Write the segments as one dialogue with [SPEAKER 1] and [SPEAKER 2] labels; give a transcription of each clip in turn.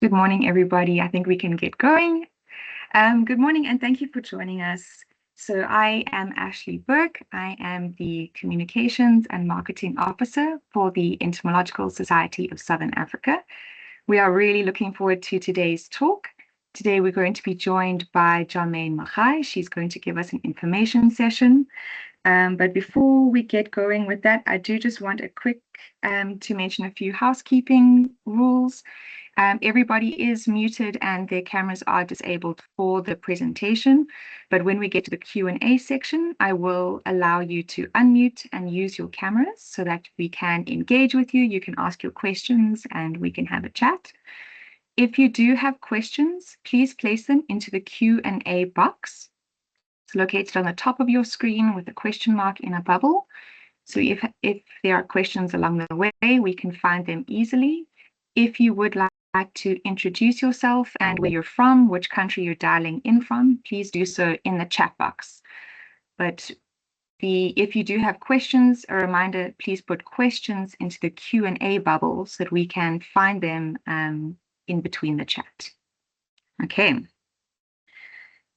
[SPEAKER 1] Good morning, everybody. I think we can get going. Good morning, and thank you for joining us. So I am Ashley Burke. I am the Communications and Marketing Officer for the Entomological Society of Southern Africa. We are really looking forward to today's talk. Today, we're going to be joined by Jermaine Magai. She's going to give us an information session. But before we get going with that, I do just want a quick to mention a few housekeeping rules. Everybody is muted and their cameras are disabled for the presentation. But when we get to the Q&A section, I will allow you to unmute and use your cameras so that we can engage with you. You can ask your questions and we can have a chat. If you do have questions, please place them into the Q&A box. It's located on the top of your screen with a question mark in a bubble. So if there are questions along the way, we can find them easily. If you would like to introduce yourself and where you're from, which country you're dialing in from, please do so in the chat box. But if you do have questions, a reminder, please put questions into the Q&A bubble so that we can find them in between the chat. Okay.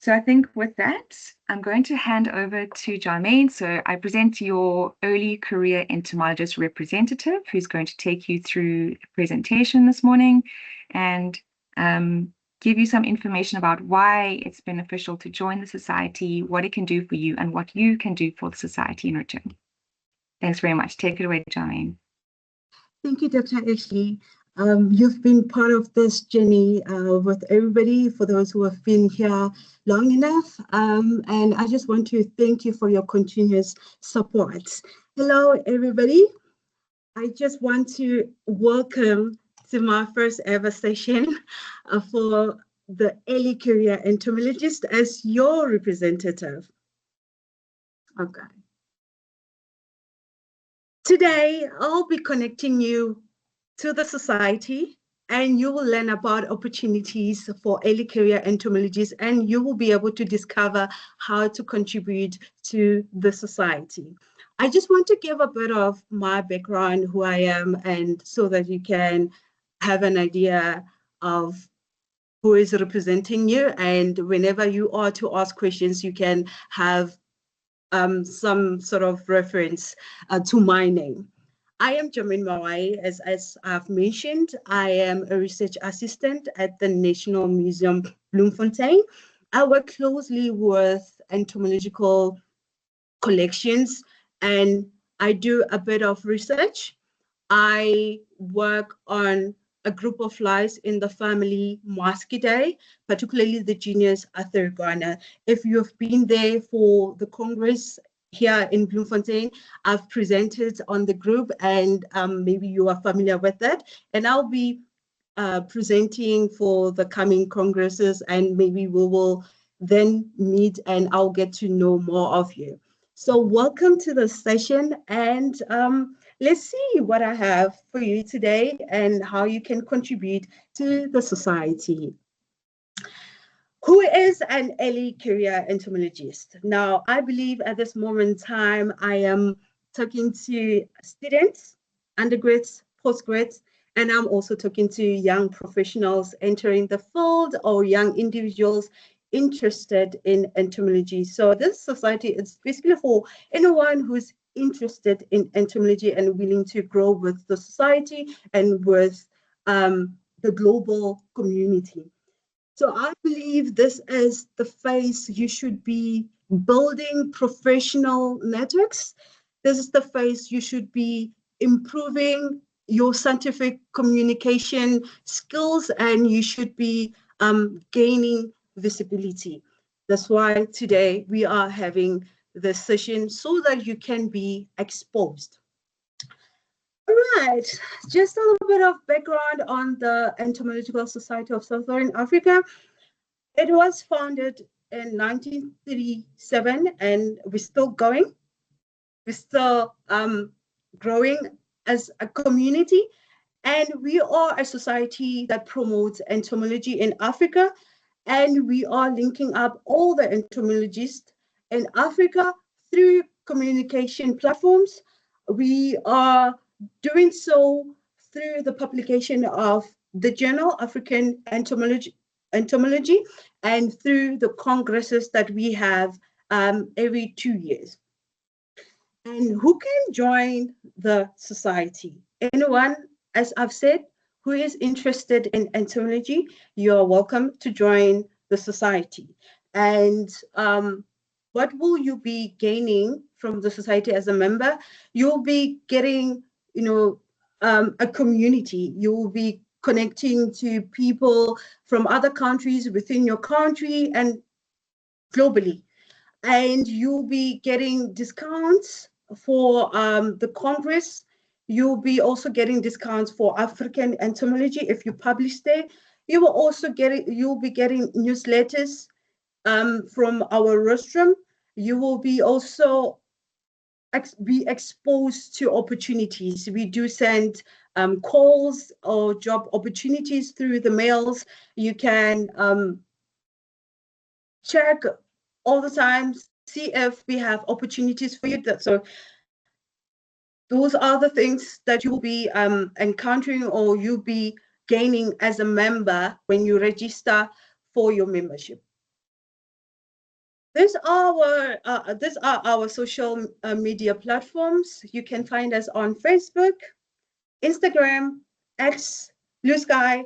[SPEAKER 1] So I think with that, I'm going to hand over to Jermaine. So I present your early career entomologist representative, who's going to take you through the presentation this morning and give you some information about why it's beneficial to join the society, what it can do for you, and what you can do for the society in return. Thanks very much. Take it away, Jermaine.
[SPEAKER 2] Thank you, Dr. Ashley. You've been part of this journey with everybody, for those who have been here long enough. And I just want to thank you for your continuous support. Hello, everybody. I just want to welcome to my first ever session for the early career entomologist as your representative. Okay. Today, I'll be connecting you to the society, and you will learn about opportunities for early career entomologists, and you will be able to discover how to contribute to the society. I just want to give a bit of my background, who I am, and so that you can have an idea of who is representing you. And whenever you are to ask questions, you can have some sort of reference to my name. I am Jermaine Magai, as I've mentioned. I am a research assistant at the National Museum, Bloemfontein. I work closely with entomological collections, and I do a bit of research. I work on a group of flies in the family Muscidae, particularly the genus Atherogana. If you've been there for the Congress here in Bloemfontein, I've presented on the group, and maybe you are familiar with that. And I'll be presenting for the coming congresses, and maybe we will then meet and I'll get to know more of you. So welcome to the session, and let's see what I have for you today and how you can contribute to the society. Who is an early career entomologist? Now, I believe at this moment in time, I am talking to students, undergrads, postgrads, and I'm also talking to young professionals entering the field or young individuals interested in entomology. So this society is basically for anyone who's interested in entomology and willing to grow with the society and with the global community. So I believe this is the phase you should be building professional networks. This is the phase you should be improving your scientific communication skills, and you should be gaining visibility. That's why today we are having this session, so that you can be exposed. All right, just a little bit of background on the Entomological Society of Southern Africa. It was founded in 1937, and we're still going. We're still growing as a community, and we are a society that promotes entomology in Africa, and we are linking up all the entomologists in Africa through communication platforms. We are doing so through the publication of the Journal African Entomology, and through the congresses that we have every 2 years. And who can join the society? Anyone, as I've said, who is interested in entomology, you're welcome to join the society. And what will you be gaining from the society as a member? You'll be getting, a community. You will be connecting to people from other countries within your country and globally. And you'll be getting discounts for the Congress. You'll be also getting discounts for African entomology if you publish there. You'll be getting newsletters from our rostrum. You will be also be exposed to opportunities. We do send calls or job opportunities through the mails. You can check all the time, see if we have opportunities for you. So those are the things that you will be encountering or you'll be gaining as a member when you register for your membership. These are our social media platforms. You can find us on Facebook, Instagram, X, Blue Sky,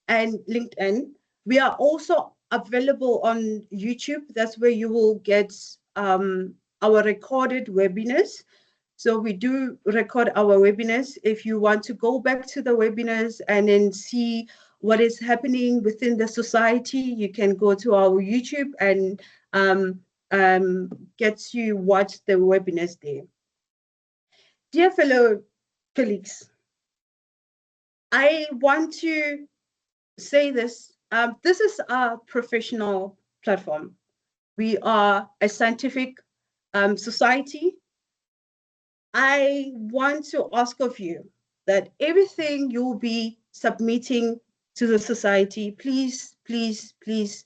[SPEAKER 2] and LinkedIn. We are also available on YouTube. That's where you will get our recorded webinars. So we do record our webinars. If you want to go back to the webinars and then see what is happening within the society, you can go to our YouTube and get to watch the webinars there. Dear fellow colleagues, I want to say this. This is a professional platform. We are a scientific society. I want to ask of you that everything you'll be submitting to the society, please, please, please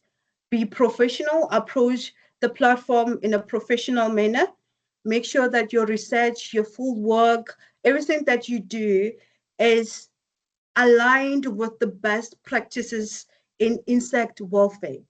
[SPEAKER 2] be professional. Approach the platform in a professional manner. Make sure that your research, your full work, everything that you do is aligned with the best practices in insect welfare.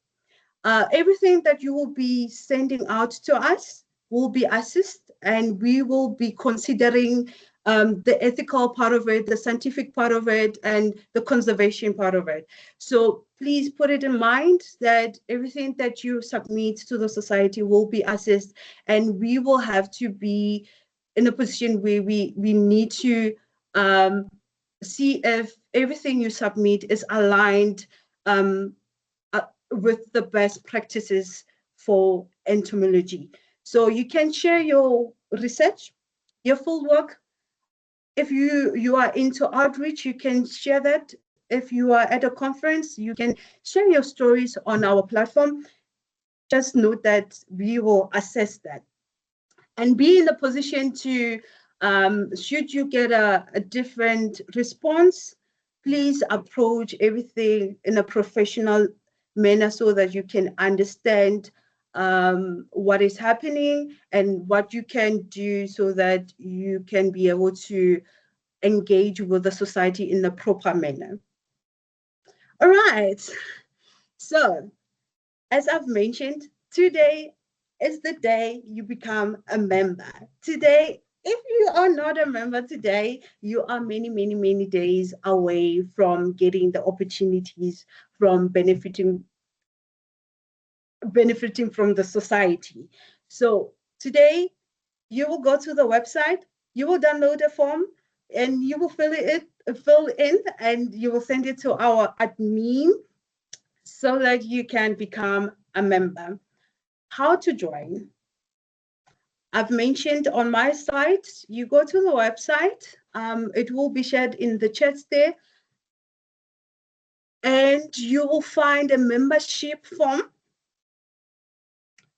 [SPEAKER 2] Everything that you will be sending out to us will be assessed, and we will be considering the ethical part of it, the scientific part of it, and the conservation part of it. So please put it in mind that everything that you submit to the society will be assessed, and we will have to be in a position where we need to see if everything you submit is aligned with the best practices for entomology. So you can share your research, your full work. If you are into outreach, you can share that. If you are at a conference, you can share your stories on our platform. Just note that we will assess that and be in the position to, should you get a different response, please approach everything in a professional manner so that you can understand what is happening and what you can do so that you can be able to engage with the society in the proper manner. All right. So, as I've mentioned, today is the day you become a member. Today, if you are not a member today, you are many, many, many days away from getting the opportunities from benefiting from the society. So today, you will go to the website, you will download a form, and you will fill in, and you will send it to our admin so that you can become a member. How to join? I've mentioned on my site, you go to the website, it will be shared in the chats there, and you will find a membership form.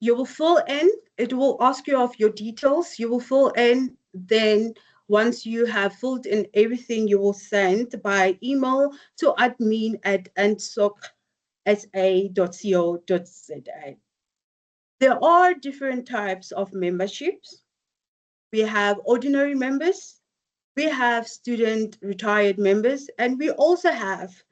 [SPEAKER 2] You will fill in, it will ask you of your details, you will fill in, then once you have filled in everything, you will send by email to admin@entsocsa.co.za. There are different types of memberships. We have ordinary members, we have student retired members, and we also have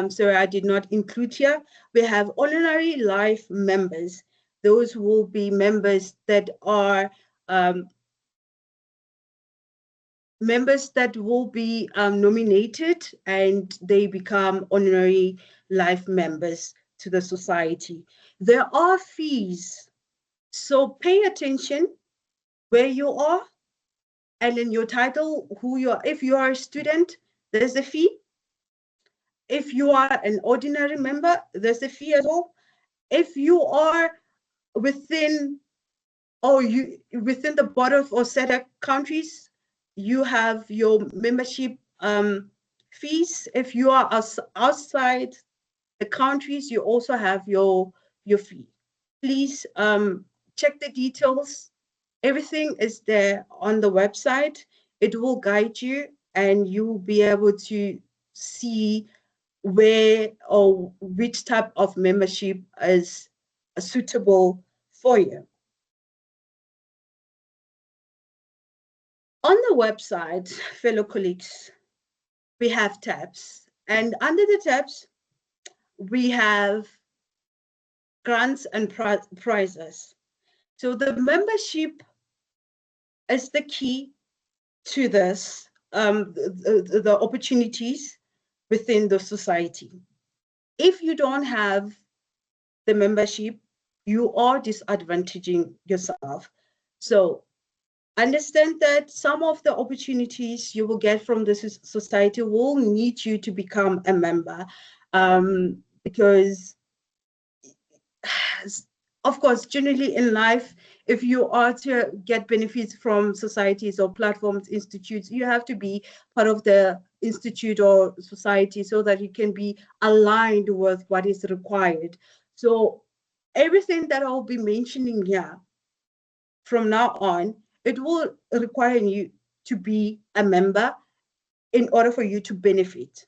[SPEAKER 2] Sorry, I did not include here. We have honorary life members. Those will be members that are nominated, and they become honorary life members to the society. There are fees, so pay attention where you are and in your title, who you are. If you are a student, there's a fee. If you are an ordinary member, there's a fee as well. If you are within the border of ESSA countries, you have your membership fees. If you are outside the countries, you also have your fee. Please check the details. Everything is there on the website. It will guide you, and you will be able to see where or which type of membership is suitable for you. On the website, fellow colleagues, we have tabs, and under the tabs, we have grants and prizes. So the membership is the key to this, the opportunities within the society. If you don't have the membership, you are disadvantaging yourself. So understand that some of the opportunities you will get from the society will need you to become a member, because of course, generally in life, if you are to get benefits from societies or platforms, institutes, you have to be part of the institute or society so that you can be aligned with what is required. So everything that I'll be mentioning here from now on, it will require you to be a member in order for you to benefit.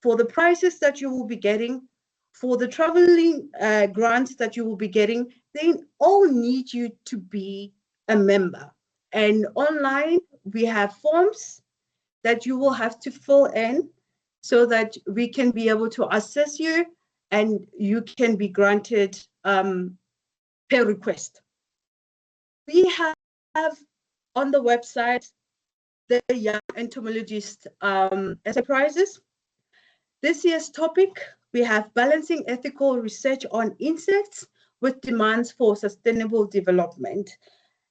[SPEAKER 2] For the prices that you will be getting, for the traveling grants that you will be getting, they all need you to be a member. And online, we have forms that you will have to fill in so that we can be able to assess you and you can be granted per request. We have on the website the Young Entomologist ESSA prizes. This year's topic, we have balancing ethical research on insects with demands for sustainable development.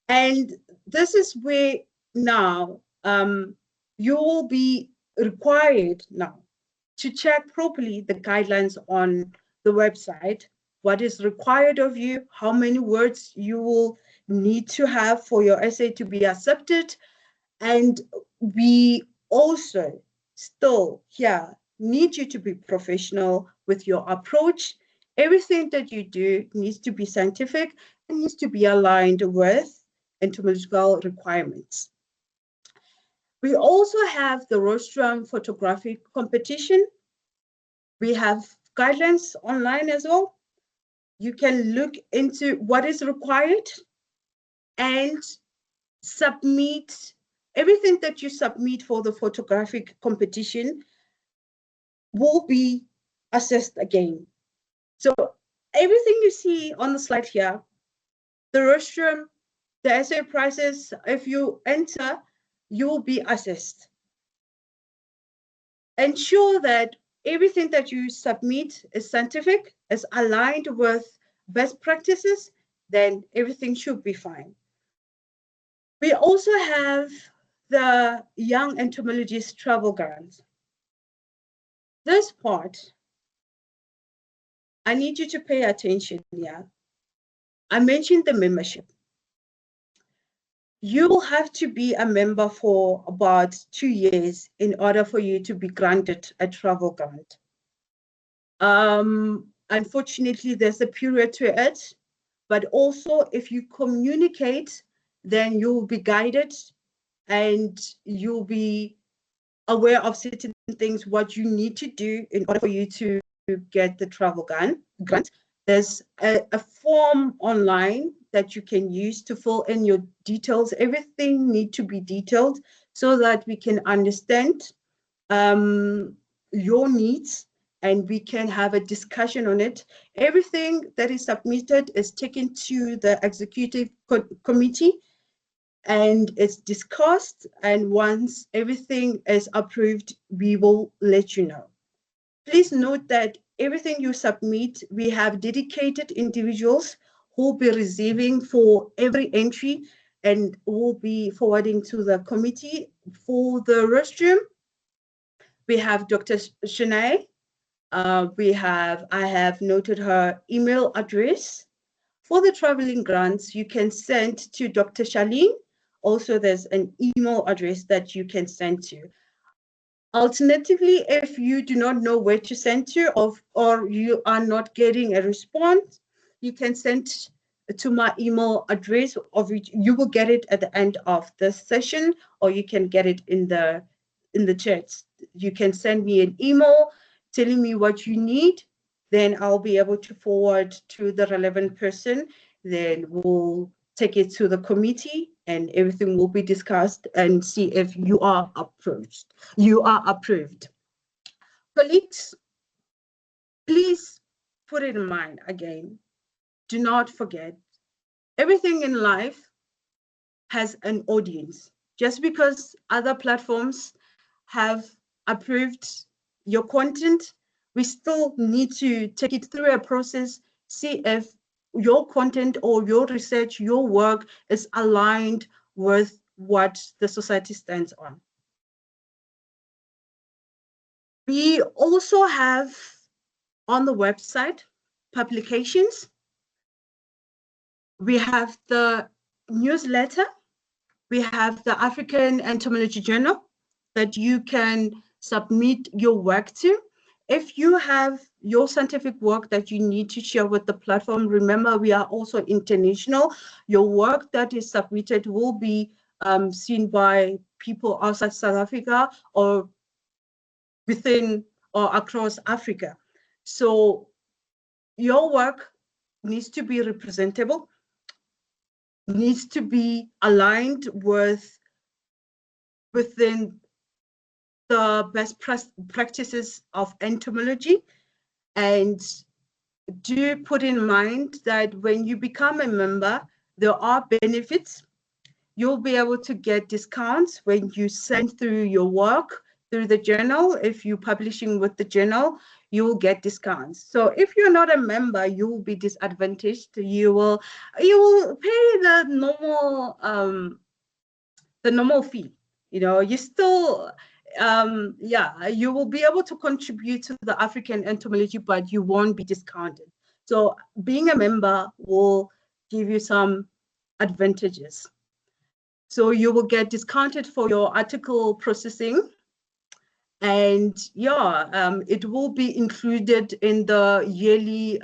[SPEAKER 2] And this is where now you will be required now to check properly the guidelines on the website, what is required of you, how many words you will need to have for your essay to be accepted. And we also still here need you to be professional with your approach. Everything that you do needs to be scientific and needs to be aligned with entomological requirements. We also have the rostrum photographic competition. We have guidelines online as well. You can look into what is required and submit everything that you submit for the photographic competition will be assessed again. So everything you see on the slide here, the rostrum, the essay prizes, if you enter, you will be assessed. Ensure that everything that you submit is scientific, is aligned with best practices, then everything should be fine. We also have the Young Entomologist Travel Grants. This part, I need you to pay attention here. I mentioned the membership. You will have to be a member for about 2 years in order for you to be granted a travel grant. Unfortunately, there's a period to it, but also if you communicate, then you'll be guided and you'll be aware of certain things, what you need to do in order for you to get the travel grant. There's a form online that you can use to fill in your details. Everything needs to be detailed so that we can understand your needs and we can have a discussion on it. Everything that is submitted is taken to the executive committee and it's discussed. And once everything is approved, we will let you know. Please note that everything you submit, we have dedicated individuals who will be receiving for every entry and will be forwarding to the committee. For the restroom, we have Dr. Shanae. I have noted her email address. For the traveling grants, you can send to Dr. Charlene. Also, there's an email address that you can send to. Alternatively, if you do not know where to send to or you are not getting a response, you can send to my email address, of which you will get it at the end of the session, or you can get it in the chats. You can send me an email telling me what you need, then I'll be able to forward to the relevant person. Then we'll take it to the committee and everything will be discussed and see if you are approved. Colleagues, please put it in mind again. Do not forget, everything in life has an audience. Just because other platforms have approved your content, we still need to take it through a process, see if your content or your research, your work is aligned with what the society stands on. We also have on the website publications. We have the newsletter. We have the African Entomology Journal that you can submit your work to. If you have your scientific work that you need to share with the platform, remember we are also international. Your work that is submitted will be seen by people outside South Africa or within or across Africa. So your work needs to be representable, needs to be aligned within the best practices of entomology. And do put in mind that when you become a member, there are benefits. You'll be able to get discounts when you send through your work through the journal. If you're publishing with the journal, you will get discounts. So if you're not a member, you will be disadvantaged. You will pay the normal fee. You still you will be able to contribute to the African entomology, but you won't be discounted. So being a member will give you some advantages. So you will get discounted for your article processing. And it will be included in the yearly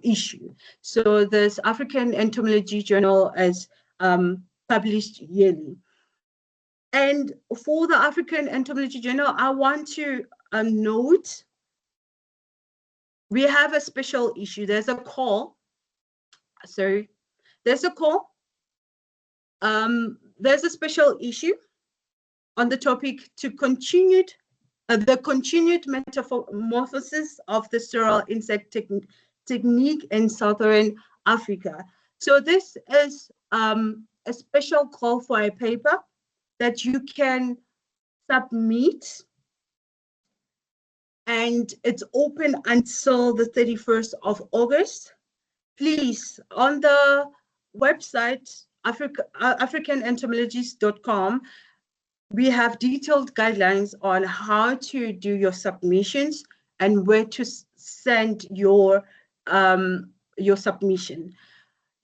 [SPEAKER 2] issue. So this African Entomology Journal is published yearly. And for the African Entomology Journal, I want to note, we have a special issue. There's a call. There's a call. There's a special issue on the topic to the continued metamorphosis of the sterile insect technique in Southern Africa. So this is a special call for a paper that you can submit, and it's open until the 31st of August. Please, on the website, africanentomologists.com, we have detailed guidelines on how to do your submissions and where to send your submission.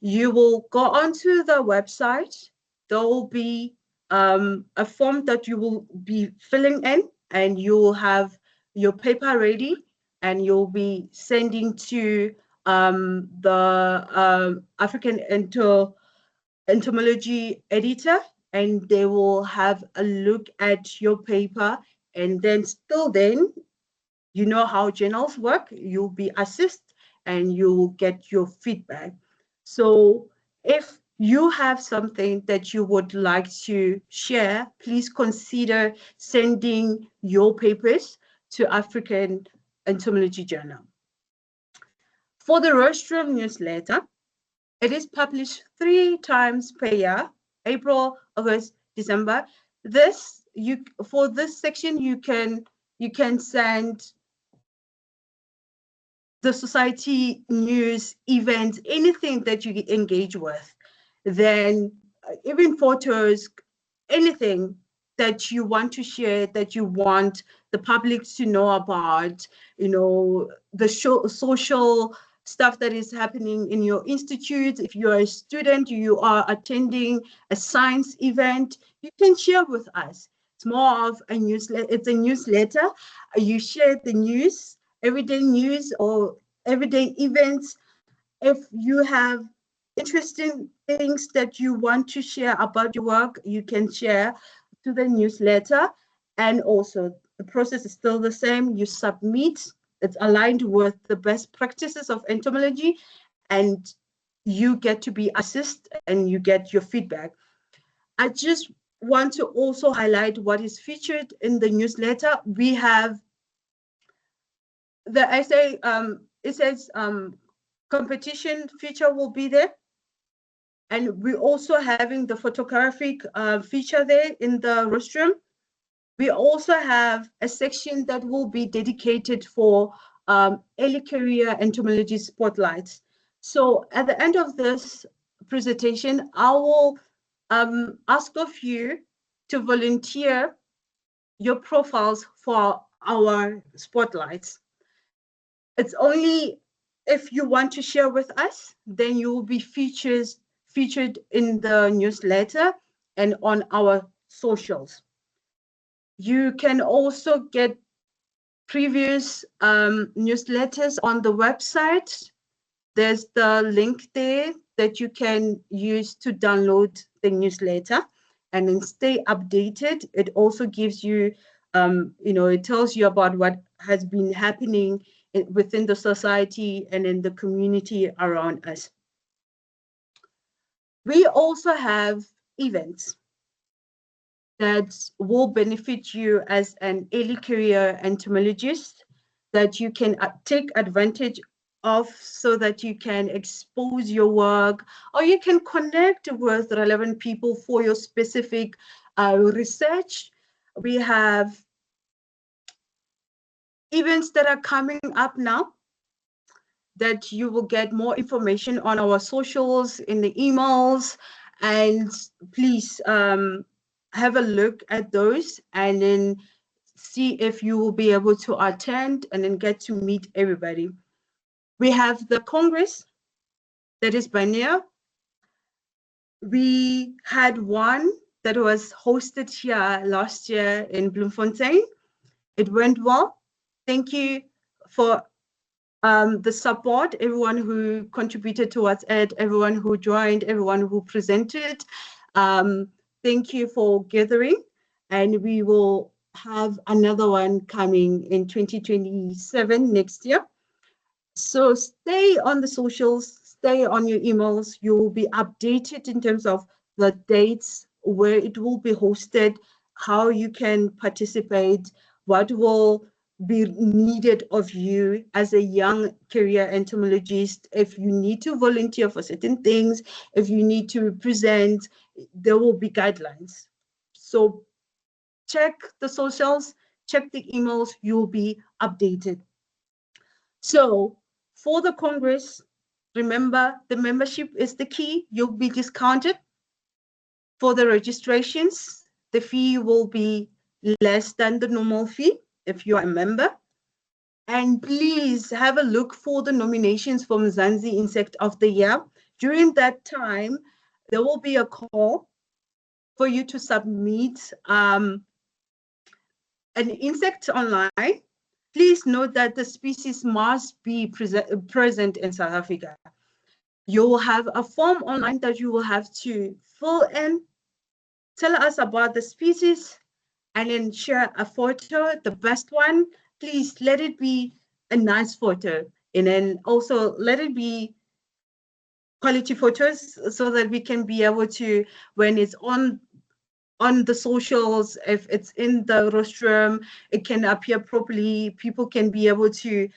[SPEAKER 2] You will go onto the website. There will be a form that you will be filling in, and you will have your paper ready, and you'll be sending to the African entomology editor, and they will have a look at your paper. And then you know how journals work. You'll be assessed and you'll get your feedback. So if you have something that you would like to share, please consider sending your papers to African Entomology Journal. For the rostrum newsletter, it is published 3 times per year, April, August, December. For this section, you can send the society news, events, anything that you engage with. Then even photos, anything that you want to share, that you want the public to know about, the social stuff that is happening in your institute. If you're a student, you are attending a science event, you can share with us. It's more of a newsletter. It's a newsletter. You share the news, everyday news or everyday events. If you have interesting things that you want to share about your work, you can share to the newsletter. And also the process is still the same. You submit, it's aligned with the best practices of entomology, and you get to be assessed and you get your feedback. I just want to also highlight what is featured in the newsletter. We have the essay, it says competition feature will be there. And we're also having the photographic feature there in the rostrum. We also have a section that will be dedicated for early career entomology spotlights. So at the end of this presentation, I will ask of you to volunteer your profiles for our spotlights. It's only if you want to share with us, then you will be featured in the newsletter and on our socials. You can also get previous newsletters on the website. There's the link there that you can use to download the newsletter and then stay updated. It also gives you, it tells you about what has been happening within the society and in the community around us. We also have events that will benefit you as an early career entomologist that you can take advantage of so that you can expose your work, or you can connect with relevant people for your specific research. We have events that are coming up now that you will get more information on our socials, in the emails, and please have a look at those and then see if you will be able to attend and then get to meet everybody. We have the Congress that is biennial. We had one that was hosted here last year in Bloemfontein. It went well. Thank you for the support, everyone who contributed towards it, everyone who joined, everyone who presented. Thank you for gathering, and we will have another one coming in 2027 next year. So stay on the socials, stay on your emails. You will be updated in terms of the dates, where it will be hosted, how you can participate, what will be needed of you as a young career entomologist. If you need to volunteer for certain things, if you need to present, there will be guidelines. So check the socials, check the emails, you'll be updated. So for the Congress, remember the membership is the key. You'll be discounted. For the registrations, the fee will be less than the normal fee if you are a member. And please have a look for the nominations for Mzansi Insect of the Year. During that time, there will be a call for you to submit an insect online. Please note that the species must be present in South Africa. You will have a form online that you will have to fill in, tell us about the species, and then share a photo, the best one. Please let it be a nice photo, and then also let it be quality photos so that we can be able to, when it's on on the socials. If it's in the rostrum, it can appear properly. People can be able to,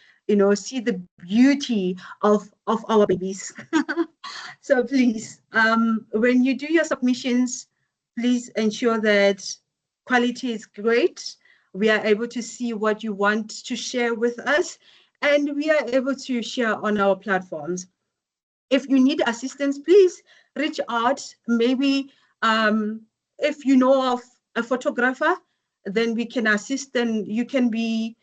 [SPEAKER 2] see the beauty of our babies. So please, when you do your submissions, please ensure that quality is great. We are able to see what you want to share with us, and we are able to share on our platforms. If you need assistance, please reach out. Maybe if you know of a photographer, then we can assist, and you can be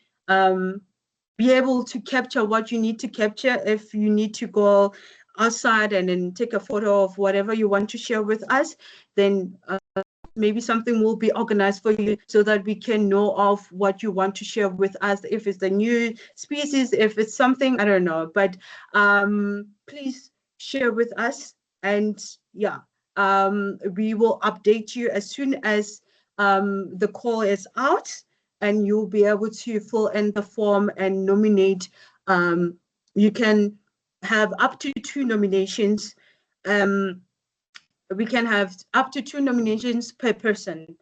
[SPEAKER 2] able to capture what you need to capture. If you need to go outside and then take a photo of whatever you want to share with us, then maybe something will be organized for you so that we can know of what you want to share with us. If it's a new species, if it's something, I don't know, but please share with us. And yeah, we will update you as soon as the call is out, and you'll be able to fill in the form and nominate. You can have up to 2 nominations. We can have up to 2 nominations per person.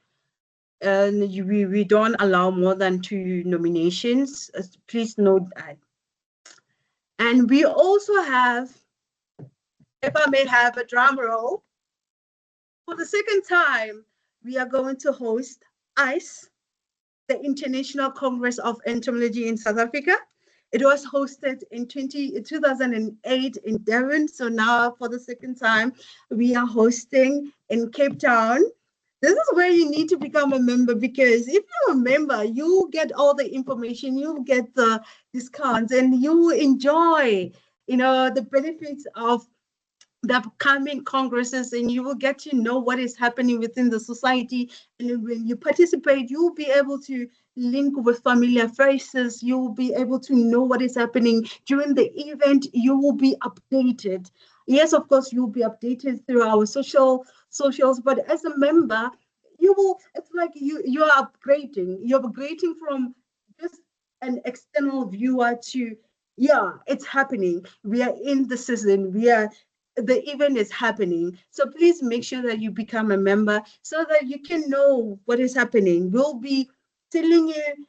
[SPEAKER 2] And we don't allow more than 2 nominations. Please note that. And we also have, if I may have a drum roll, for the second time, we are going to host ICE, the International Congress of Entomology in South Africa. It was hosted in 2008 in Durban. So now for the second time, we are hosting in Cape Town. This is where you need to become a member, because if you're a member, you get all the information, you get the discounts, and you enjoy, the benefits of the upcoming congresses, and you will get to know what is happening within the society. And when you participate, you'll be able to link with familiar faces. You will be able to know what is happening during the event. You will be updated. Yes, of course, you'll be updated through our socials, but as a member, it's like you are upgrading. You're upgrading from just an external viewer to, yeah, it's happening. We are in the season. The event is happening. So please make sure that you become a member so that you can know what is happening. We'll be telling you,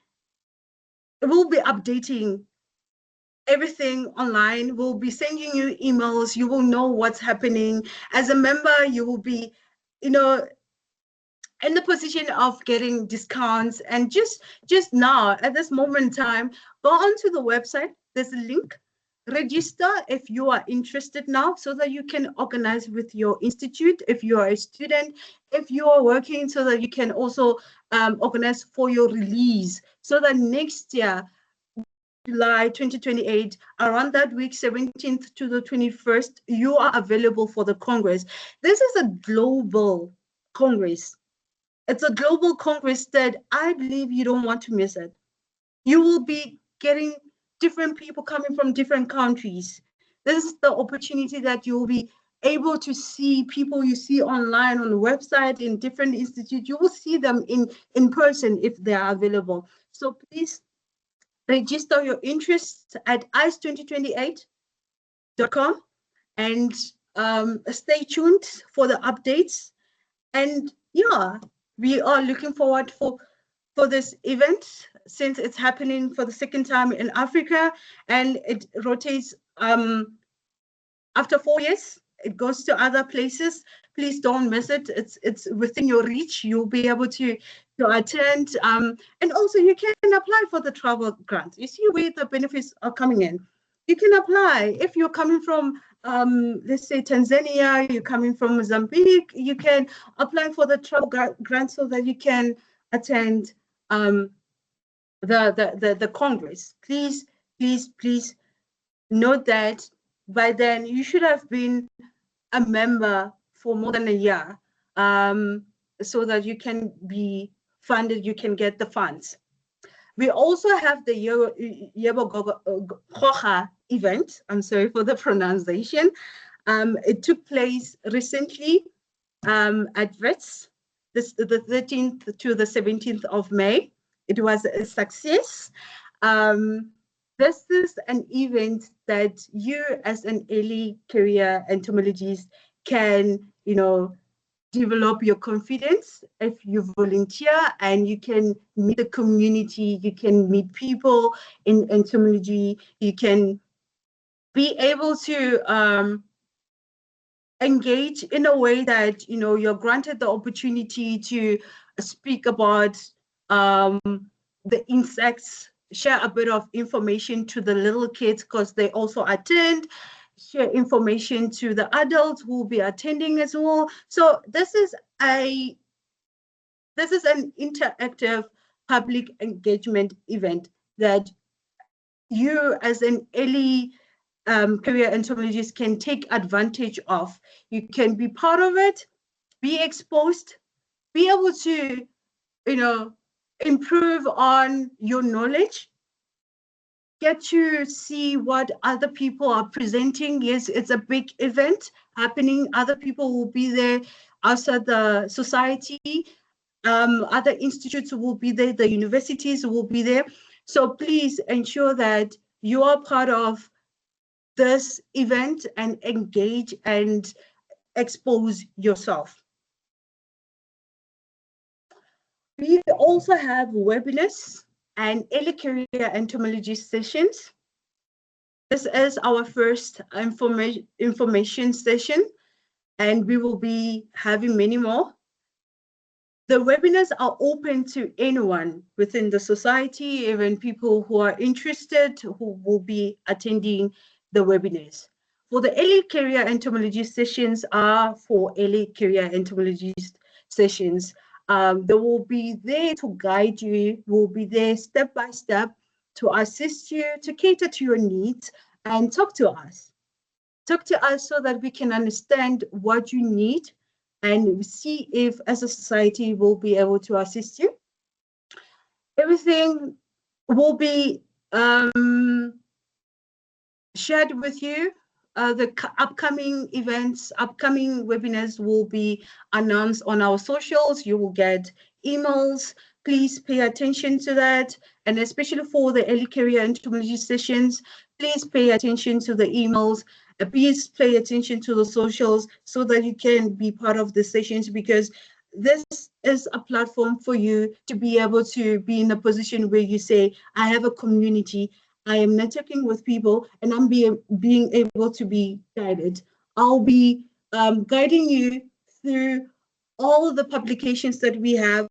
[SPEAKER 2] we'll be updating everything online. We'll be sending you emails. You will know what's happening. As a member, you will be, in the position of getting discounts. And just now, at this moment in time, go onto the website. There's a link. Register if you are interested now, so that you can organize with your institute. If you are a student, if you are working, so that you can also organize for your release, so that next year, July 2028, around that week, 17th to the 21st, you are available for the Congress. This is a global Congress. It's a global Congress that I believe you don't want to miss it. You will be getting different people coming from different countries. This is the opportunity that you'll be able to see people you see online on the website in different institutes. You will see them in person if they are available. So please register your interest at ice2028.com and stay tuned for the updates. And yeah, we are looking forward for this event, since it's happening for the second time in Africa, and it rotates after 4 years. It goes to other places. Please don't miss it. It's within your reach. You'll be able to attend. And also you can apply for the travel grant. You see where the benefits are coming in. You can apply. If you're coming from, let's say, Tanzania, you're coming from Mozambique, you can apply for the travel grant so that you can attend the Congress. Please note that by then you should have been a member for more than a year, so that you can be funded, you can get the funds. We also have the Yebo event. I'm sorry for the pronunciation. It took place recently at Wits, the 13th to the 17th of May. It was a success. This is an event that you, as an early career entomologist, can, develop your confidence if you volunteer, and you can meet the community, you can meet people in entomology, you can be able to engage in a way that, you know, you're granted the opportunity to speak about the insects, share a bit of information to the little kids because they also attend, share information to the adults who will be attending as well. So this is an interactive public engagement event that you as an early career entomologist can take advantage of. You can be part of it, be exposed, be able to, you know, improve on your knowledge, get to see what other people are presenting. Yes, it's a big event happening. Other people will be there outside the society. Other institutes will be there. The universities will be there. So please ensure that you are part of this event and engage and expose yourself. We also have webinars and early career entomology sessions. This is our first information session, and we will be having many more. The webinars are open to anyone within the society, even people who are interested, who will be attending the webinars. For the early career entomology sessions are for early career entomologist sessions. They will be there to guide you, will be there step by step to assist you, to cater to your needs, and talk to us. Talk to us so that we can understand what you need and see if as a society we'll be able to assist you. Everything will be shared with you. The upcoming events, upcoming webinars will be announced on our socials. You will get emails. Please pay attention to that. And especially for the early career entomology sessions, please pay attention to the emails. Please pay attention to the socials so that you can be part of the sessions, because this is a platform for you to be able to be in a position where you say, I have a community, I am networking with people, and I'm being able to be guided. I'll be guiding you through all of the publications that we have,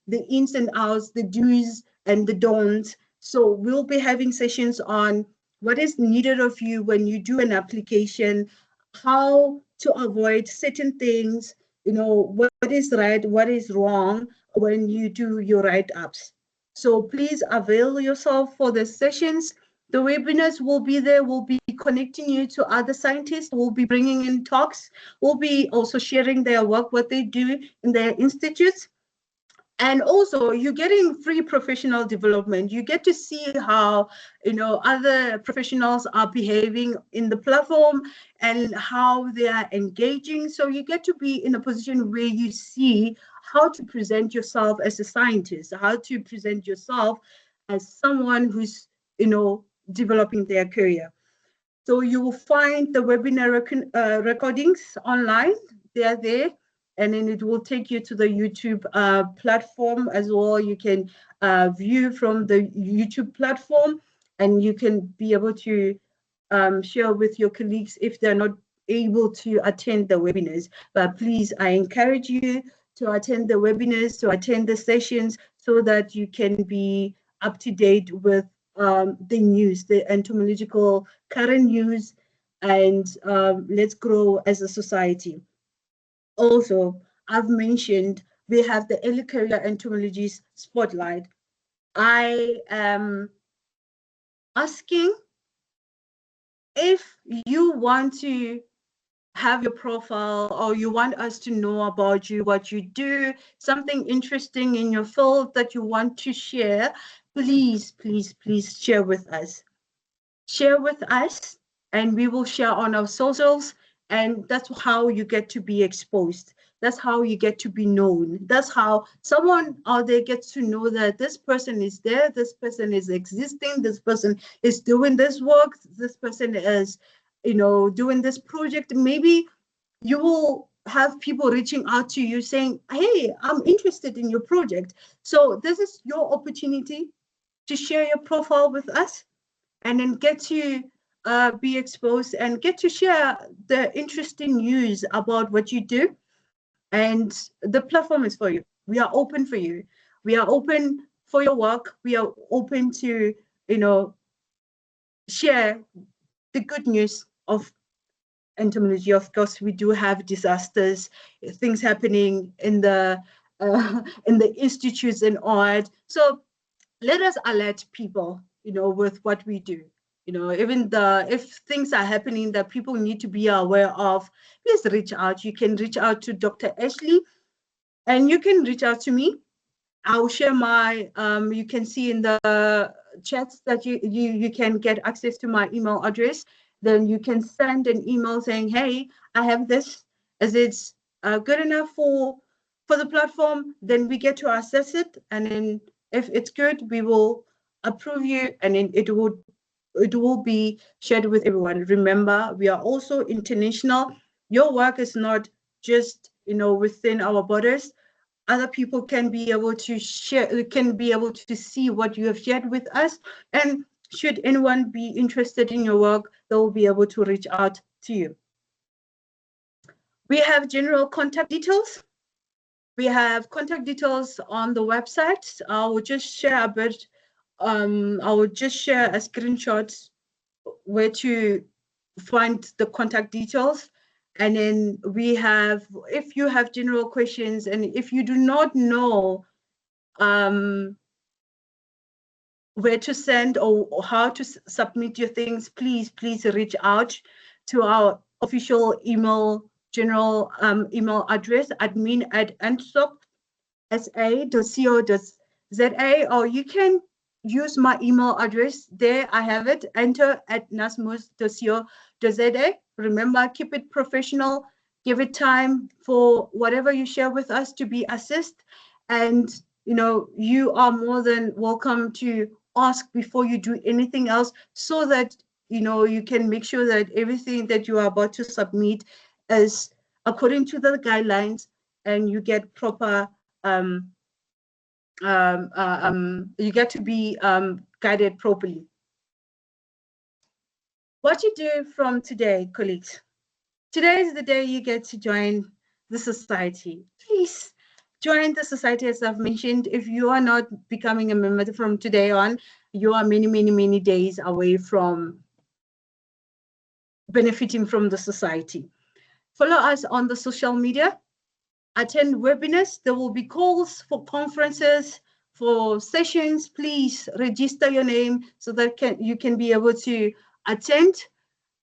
[SPEAKER 2] the ins and outs, the do's and the don'ts. So we'll be having sessions on what is needed of you when you do an application, how to avoid certain things, you know, what is right, what is wrong when you do your write-ups. So please avail yourself for the sessions. The webinars will be there. We'll be connecting you to other scientists. We'll be bringing in talks. We'll be also sharing their work, what they do in their institutes. And also, you're getting free professional development. You get to see how, you know, other professionals are behaving in the platform and how they are engaging. So you get to be in a position where you see how to present yourself as a scientist, how to present yourself as someone who's, you know, developing their career. So you will find the webinar recordings online. They are there. And then it will take you to the YouTube platform as well. You can view from the YouTube platform, and you can be able to share with your colleagues if they're not able to attend the webinars. But please, I encourage you to attend the webinars, to attend the sessions, so that you can be up to date with the news, the entomological current news, and let's grow as a society. Also, I've mentioned we have the early career entomologist spotlight. I am asking if you want to have your profile, or you want us to know about you, what you do, something interesting in your field that you want to share, please, please, please share with us. Share with us, and we will share on our socials, and that's how you get to be exposed. That's how you get to be known. That's how someone out there gets to know that this person is there, this person is existing, this person is doing this work, this person is, you know, doing this project. Maybe you will have people reaching out to you saying, hey, I'm interested in your project. So this is your opportunity to share your profile with us and then get to be exposed and get to share the interesting news about what you do. And the platform is for you. We are open for you. We are open for your work. We are open to, share the good news of entomology. Of course, we do have disasters, things happening in the in the institutes and all. So let us alert people, with what we do. Even if things are happening that people need to be aware of, please reach out. You can reach out to Dr. Ashley, and you can reach out to me. I'll share my, you can see in the chats that you can get access to my email address. Then you can send an email saying, hey, I have this. Is it good enough for the platform? Then we get to assess it. And then if it's good, we will approve you. And then it will be shared with everyone. Remember, we are also international. Your work is not just, within our borders. Other people can be able to share, can be able to see what you have shared with us. And should anyone be interested in your work, they will be able to reach out to you. We have general contact details. We have contact details on the website. I will just share a bit. I will just share a screenshot where to find the contact details. And then we have, if you have general questions and if you do not know where to send or how to submit your things, please reach out to our official general email address, admin@entomologists.co.za, or you can use my email address there. I have it, enter@nasmus.co.za. Remember, keep it professional, give it time for whatever you share with us to be assessed. And you are more than welcome to ask before you do anything else, so that you can make sure that everything that you are about to submit is according to the guidelines, and you get proper you get to be guided properly. What you do from today, colleagues? Today is the day you get to join the society. Please join the society, as I've mentioned. If you are not becoming a member from today on, you are many days away from benefiting from the society. Follow us on the social media. Attend webinars. There will be calls for conferences, for sessions. Please register your name so that you can be able to attend.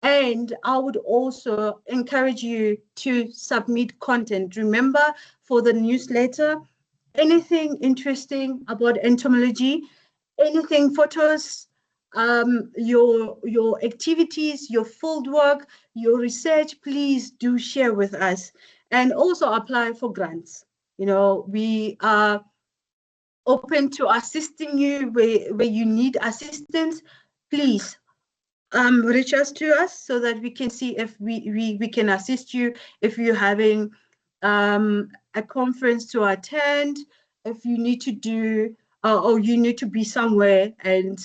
[SPEAKER 2] And I would also encourage you to submit content. Remember, for the newsletter, anything interesting about entomology, anything, photos, your activities, your field work, your research, please do share with us. And also apply for grants. We are open to assisting you where you need assistance. Please reach us to us so that we can see if we can assist you. If you're having a conference to attend, if you need to do or you need to be somewhere, and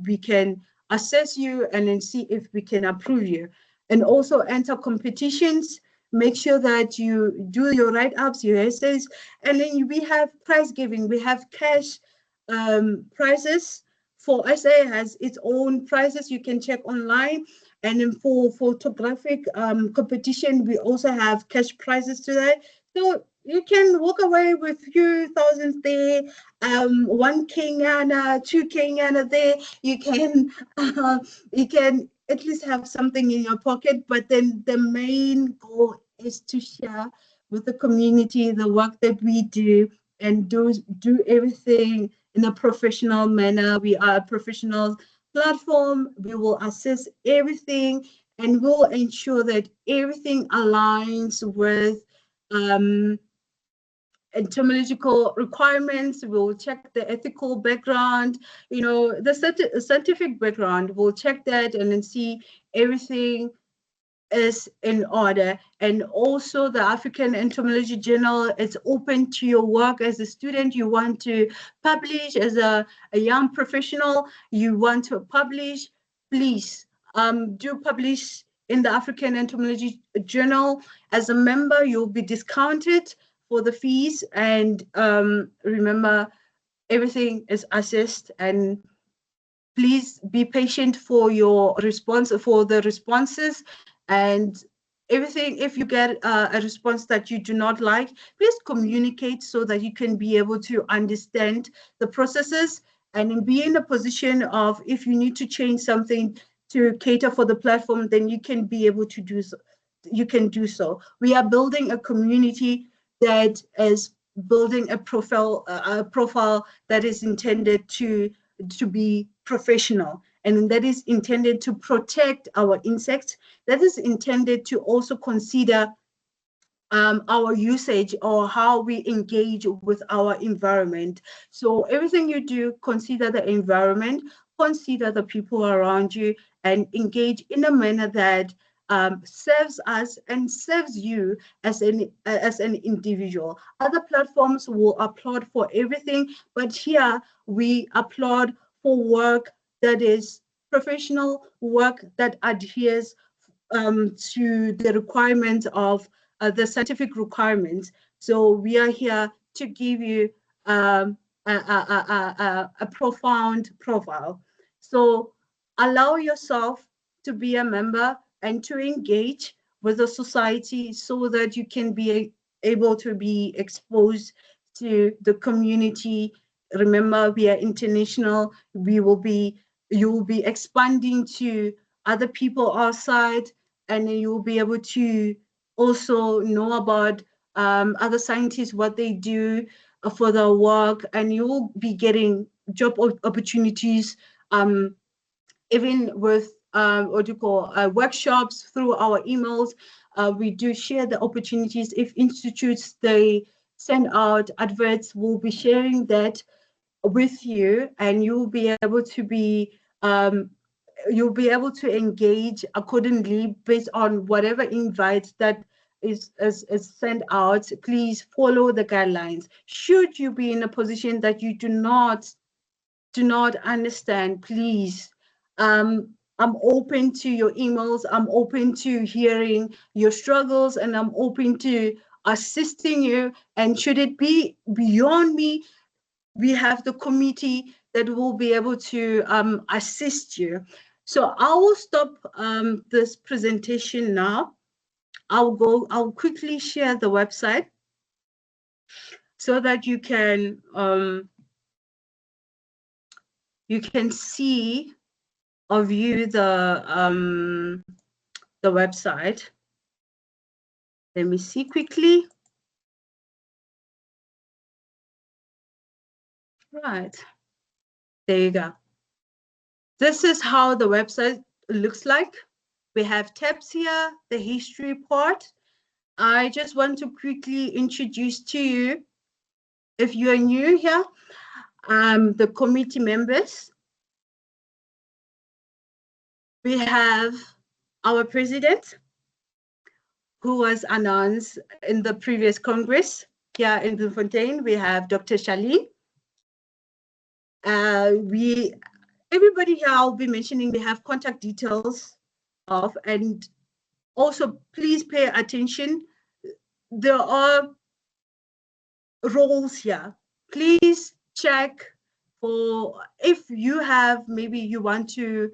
[SPEAKER 2] we can assess you and then see if we can approve you. And also enter competitions. Make sure that you do your write-ups, your essays, and then we have prize giving. We have cash prizes. For SA has its own prizes you can check online. And then for photographic competition, we also have cash prizes today. So you can walk away with few thousands there, 1K Nyana, 2K Nyana there. You can at least have something in your pocket, but then the main goal is to share with the community the work that we do, and do everything in a professional manner. We are a professional platform. We will assess everything, and we'll ensure that everything aligns with entomological requirements. We'll check the ethical background, the scientific background. We'll check that and then see everything is in order. And also the African Entomology Journal is open to your work as a student. You want to publish as a young professional, you want to publish, please do publish in the African Entomology Journal. As a member, you'll be discounted for the fees. And remember, everything is assessed, and please be patient for your response, for the responses, and everything. If you get a response that you do not like, please communicate so that you can be able to understand the processes and be in a position of, if you need to change something to cater for the platform, then you can be able to do so. You can do so. We are building a community that is building a profile that is intended to be professional, and that is intended to protect our insects, that is intended to also consider our usage or how we engage with our environment. So everything you do, consider the environment, consider the people around you, and engage in a manner that serves us and serves you as an individual. Other platforms will applaud for everything, but here we applaud for work that is professional, work that adheres to the requirements of the scientific requirements. So we are here to give you a profound profile. So allow yourself to be a member and to engage with the society so that you can be able to be exposed to the community. Remember, we are international. You will be expanding to other people outside, and you'll be able to also know about other scientists, what they do for their work, and you'll be getting job opportunities, even with what do you call workshops through our emails. We do share the opportunities. If institutes, they send out adverts, we'll be sharing that with you, and you'll be able to engage accordingly based on whatever invite that is sent out. Please follow the guidelines. Should you be in a position that you do not understand, please, I'm open to your emails. I'm open to hearing your struggles, and I'm open to assisting you. And should it be beyond me, we have the committee that will be able to assist you. So I will stop this presentation now. I'll quickly share the website so that you can see or view the website. Let me see quickly. Right, there you go. This is how the website looks like. We have tabs here, the history part. I just want to quickly introduce to you, if you are new here, the committee members. We have our president, who was announced in the previous Congress here in Bloemfontein. We have Dr. Charlene. Everybody here I'll be mentioning, they have contact details of, and also please pay attention. There are roles here. Please check for, if you have, maybe you want to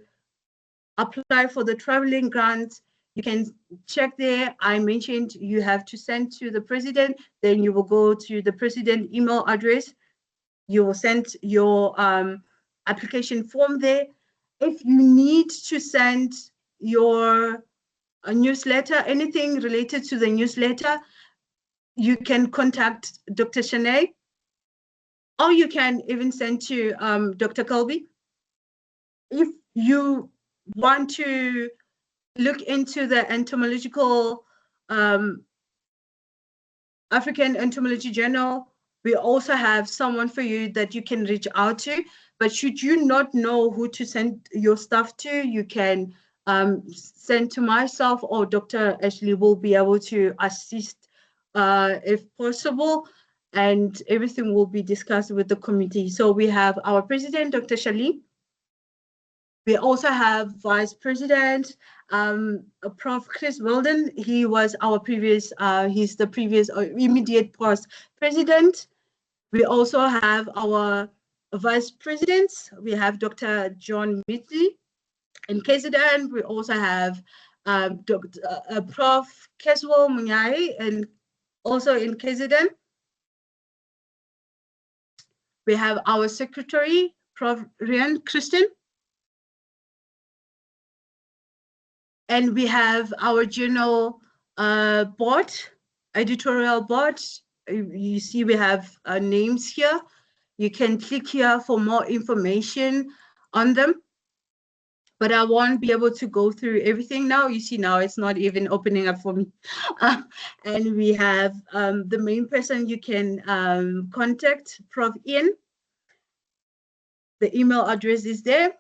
[SPEAKER 2] apply for the traveling grant, you can check there. I mentioned you have to send to the president, then you will go to the president email address. You will send your application form there. If you need to send your newsletter, anything related to the newsletter, you can contact Dr. Shanae, or you can even send to Dr. Colby. If you want to look into the entomological African Entomology Journal, we also have someone for you that you can reach out to. But should you not know who to send your stuff to, you can sent to myself, or Dr. Ashley will be able to assist if possible, and everything will be discussed with the committee. So we have our president, Dr. Shali. We also have Vice President, Prof. Chris Weldon. He was our previous, he's the previous immediate past president. We also have our Vice Presidents. We have Dr. John Mitzi. In KZN, we also have Prof. Keswell Munyai, and also in KZN. We have our Secretary, Prof. Rian Christian. And we have our general board, editorial board. You see we have names here. You can click here for more information on them. But I won't be able to go through everything now. You see now it's not even opening up for me. And we have the main person you can contact, Prof. Ian. The email address is there.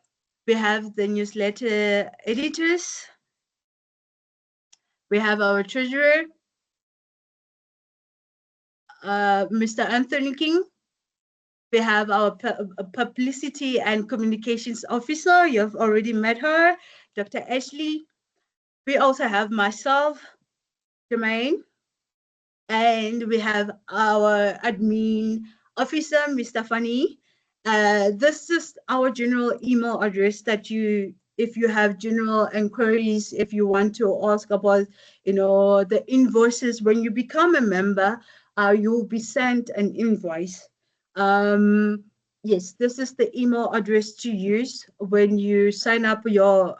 [SPEAKER 2] We have the newsletter editors. We have our treasurer, Mr. Anthony King. We have our publicity and communications officer. You've already met her, Dr. Ashley. We also have myself, Jermaine, and we have our admin officer, Mr. Fani. This is our general email address that you, if you have general inquiries, if you want to ask about, the invoices, when you become a member, you will be sent an invoice. Yes, this is the email address to use when you sign up your,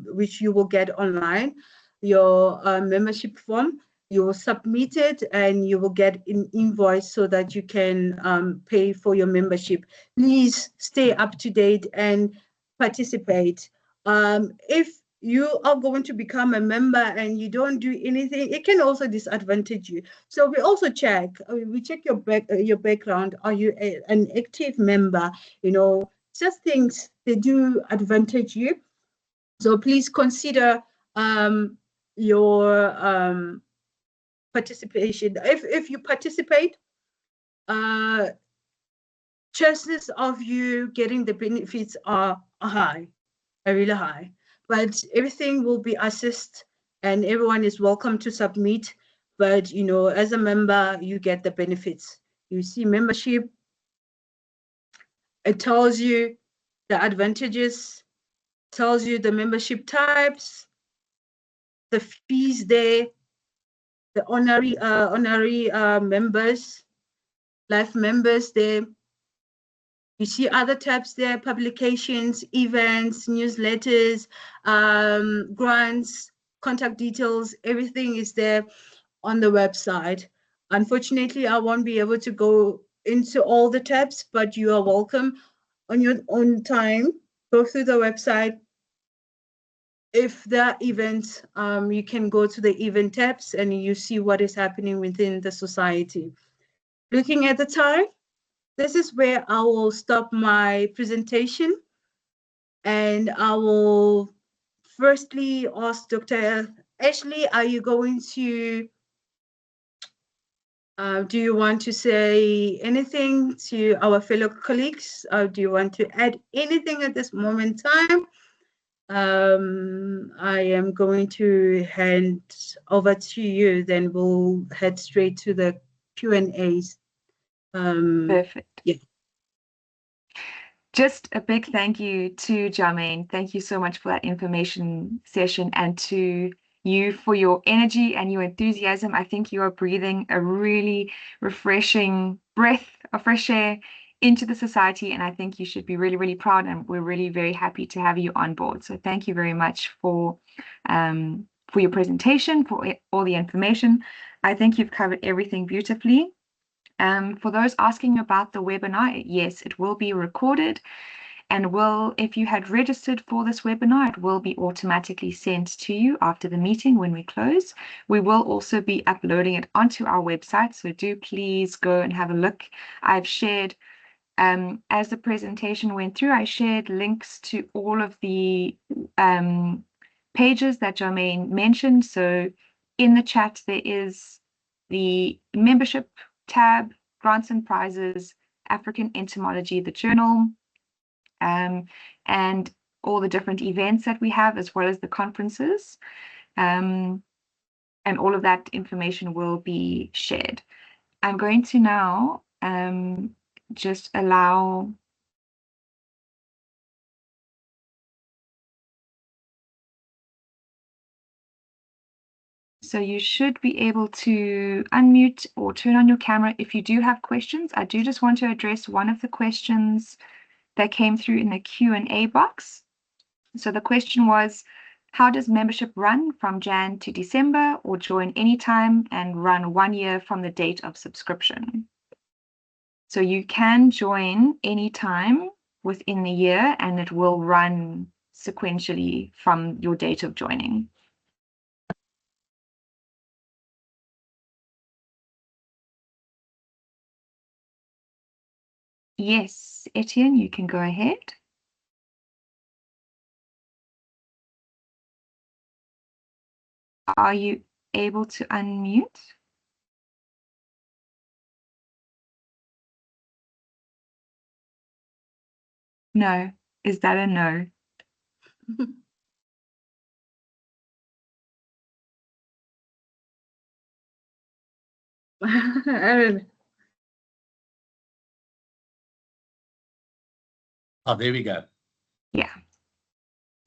[SPEAKER 2] which you will get online, your membership form. You will submit it and you will get an invoice so that you can pay for your membership. Please stay up to date and participate. If you are going to become a member and you don't do anything, it can also disadvantage you. So we also check, we check your background. Are you an active member? Just things, they do advantage you. So please consider your participation. If you participate, chances of you getting the benefits are high, are really high. But everything will be assessed and everyone is welcome to submit. But as a member, you get the benefits. You see membership, it tells you the advantages, tells you the membership types, the fees there, the honorary members, life members there. You see other tabs there, publications, events, newsletters, grants, contact details, everything is there on the website. Unfortunately, I won't be able to go into all the tabs, but you are welcome on your own time. Go through the website. If there are events, you can go to the event tabs and you see what is happening within the society. Looking at the time, this is where I will stop my presentation, and I will firstly ask Dr. Ashley, are you going to, do you want to say anything to our fellow colleagues? Do you want to add anything at this moment in time? I am going to hand over to you, then we'll head straight to the Q&As.
[SPEAKER 1] Perfect.
[SPEAKER 2] Yeah.
[SPEAKER 1] Just a big thank you to Jermaine. Thank you so much for that information session, and to you for your energy and your enthusiasm. I think you are breathing a really refreshing breath of fresh air into the society, and I think you should be really, really proud, and we're really very happy to have you on board. So thank you very much for your presentation, for all the information. I think you've covered everything beautifully. For those asking about the webinar, yes, it will be recorded, and if you had registered for this webinar, it will be automatically sent to you after the meeting when we close. We will also be uploading it onto our website, so do please go and have a look. I've shared, as the presentation went through, I shared links to all of the pages that Jermaine mentioned. So in the chat, there is the membership tab, grants and prizes, African Entomology, the journal, and all the different events that we have, as well as the conferences. And all of that information will be shared. I'm going to now just allow so you should be able to unmute or turn on your camera if you do have questions. I do just want to address one of the questions that came through in the Q&A box. So the question was, how does membership run from Jan to December, or join anytime and run 1 year from the date of subscription? So you can join anytime within the year, and it will run sequentially from your date of joining. Yes, Etienne, you can go ahead. Are you able to unmute? No. Is that a no?
[SPEAKER 2] Aaron.
[SPEAKER 3] Oh, there we go.
[SPEAKER 1] Yeah.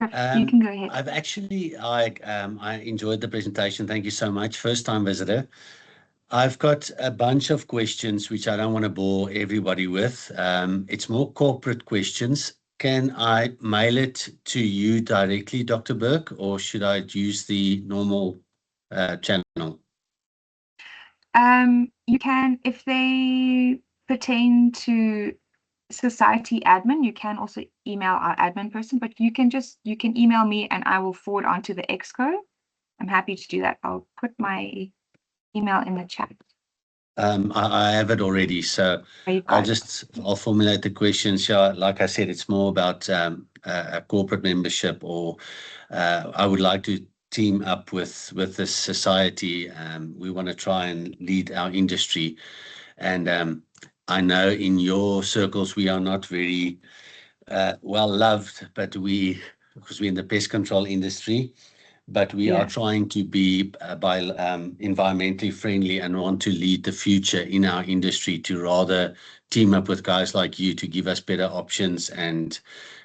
[SPEAKER 1] You can go ahead.
[SPEAKER 3] I enjoyed the presentation. Thank you so much. First time visitor. I've got a bunch of questions which I don't want to bore everybody with. It's more corporate questions. Can I mail it to you directly, Dr. Burke, or should I use the normal channel?
[SPEAKER 1] You can, if they pertain to society admin, you can also email our admin person, but you can email me and I will forward on to the exco. I'm happy to do that. I'll put my email in the chat.
[SPEAKER 3] I have it already, so I'll formulate the questions. Yeah, like I said, it's more about a corporate membership, or I would like to team up with this society. We want to try and lead our industry, and I know in your circles we are not very well loved, but because we're in the pest control industry. But we are trying to be environmentally friendly and want to lead the future in our industry, to rather team up with guys like you to give us better options. And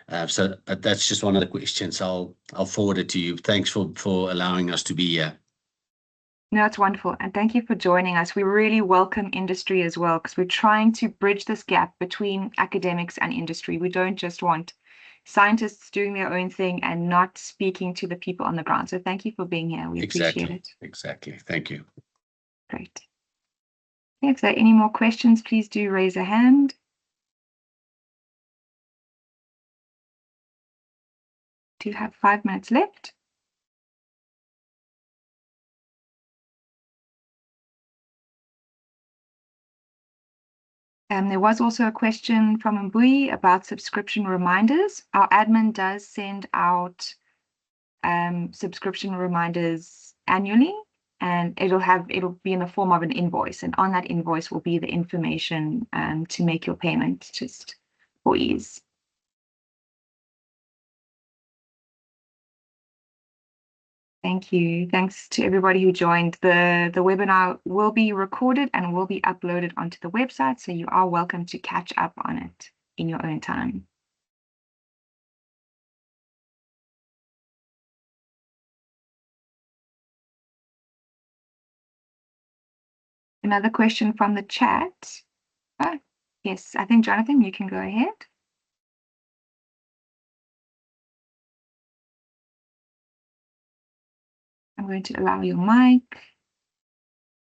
[SPEAKER 3] but that's just one of the questions. I'll forward it to you. Thanks for allowing us to be here.
[SPEAKER 1] No, it's wonderful. And thank you for joining us. We really welcome industry as well, because we're trying to bridge this gap between academics and industry. We don't just want scientists doing their own thing and not speaking to the people on the ground. So thank you for being here. We appreciate it.
[SPEAKER 3] Exactly. Thank you.
[SPEAKER 1] Great. If there are any more questions, please do raise a hand. Do you have 5 minutes left? There was also a question from Mbui about subscription reminders. Our admin does send out subscription reminders annually, and it'll be in the form of an invoice, and on that invoice will be the information to make your payment, just for ease. Thank you. Thanks to everybody who joined. The webinar will be recorded and will be uploaded onto the website, so you are welcome to catch up on it in your own time. Another question from the chat. Oh, yes, I think, Jonathan, you can go ahead. I'm going to allow your mic.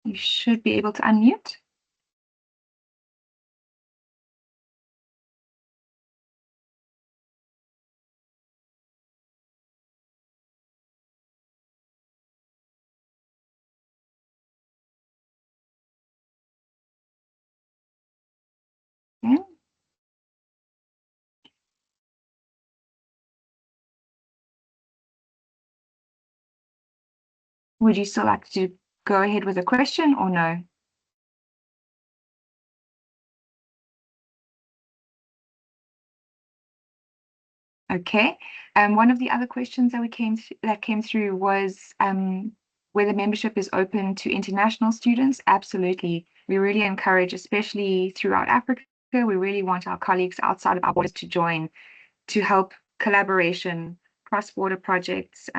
[SPEAKER 1] You should be able to unmute. Yeah. Would you still like to go ahead with a question or no? Okay. One of the other questions that came through was whether membership is open to international students. Absolutely. We really encourage, especially throughout Africa, we really want our colleagues outside of our borders to join to help collaboration, cross-border projects,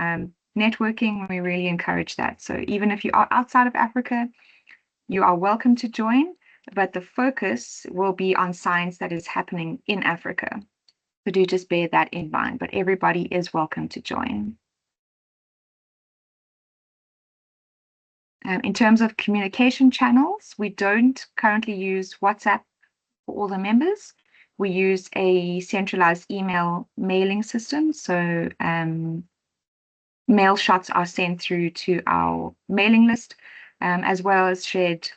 [SPEAKER 1] networking. We really encourage that. So even if you are outside of Africa, you are welcome to join, but the focus will be on science that is happening in Africa. So do just bear that in mind, but everybody is welcome to join. In terms of communication channels, we don't currently use WhatsApp for all the members. We use a centralized email mailing system. So mail shots are sent through to our mailing list, as well as shared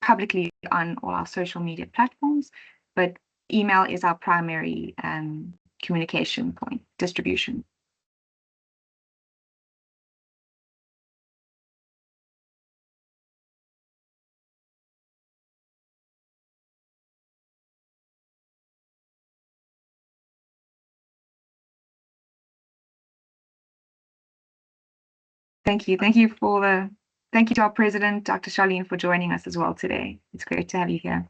[SPEAKER 1] publicly on all our social media platforms. But email is our primary communication point, distribution. Thank you. Thank you to our president, Dr. Charlene, for joining us as well today. It's great to have you here.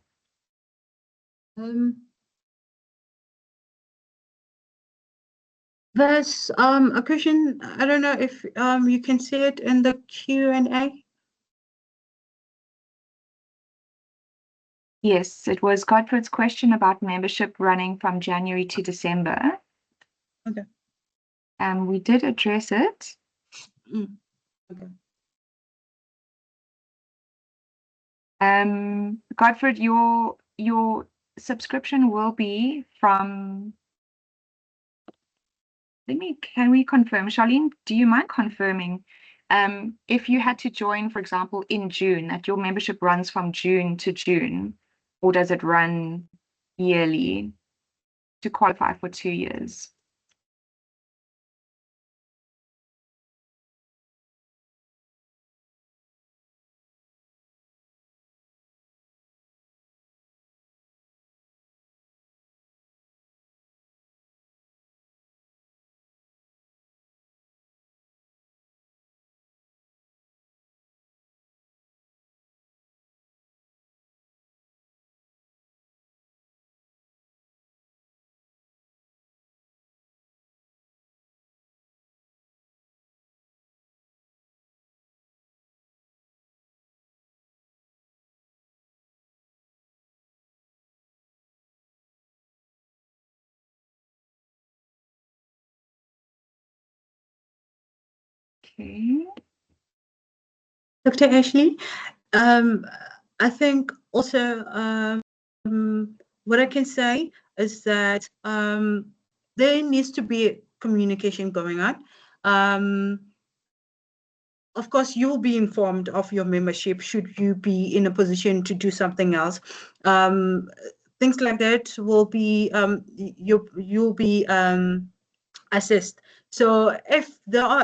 [SPEAKER 2] There's a question. I don't know if you can see it in the Q&A.
[SPEAKER 1] Yes, it was Godfred's question about membership running from January to December.
[SPEAKER 2] Okay.
[SPEAKER 1] We did address it.
[SPEAKER 2] Okay.
[SPEAKER 1] Godfred, your subscription will be from. Can we confirm? Charlene, do you mind confirming if you had to join, for example, in June, that your membership runs from June to June, or does it run yearly to qualify for 2 years? Okay.
[SPEAKER 2] Dr. Ashley, I think also what I can say is that there needs to be communication going on. Of course, you'll be informed of your membership should you be in a position to do something else. Things like that will be you'll be assessed. So if there are